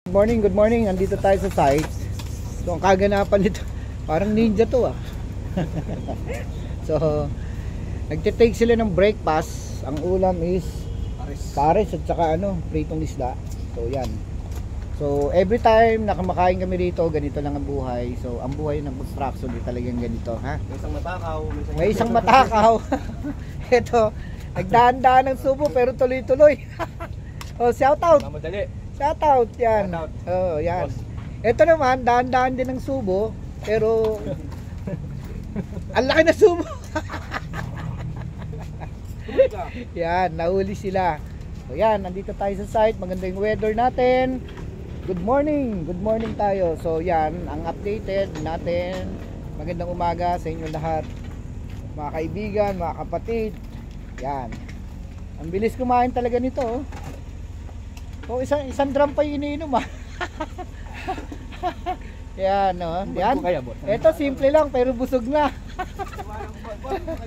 Good morning. Andito tayo sa site. So, ang kaganapan nito, parang ninja to ah. So, nagtitake sila ng breakfast. Ang ulam is pares at saka pritong isda. So, yan. So, every time na kumakain kami rito, ganito lang ang buhay. So, ang buhay ng construction di talagang ganito, ha? May isang matakaw. May isang matakaw. Ito, nagdaan-daan ng subo pero tuloy-tuloy. Oh, shout out. Mamadali. Shout out yan. Shout out. Oh, yan. Ito naman, daan-daan din ng subo, pero ang laki na subo. Yan, nahuli sila. So yan, nandito tayo sa site. Maganda yung weather natin. Good morning tayo. So yan, ang updated natin. Magandang umaga sa inyo lahat, mga kaibigan, mga kapatid. Yan. Ang bilis kumain talaga nito. Oh, isang drum pa yung iniinom ah. Yan, no? Yan. Ito simple lang pero busog na.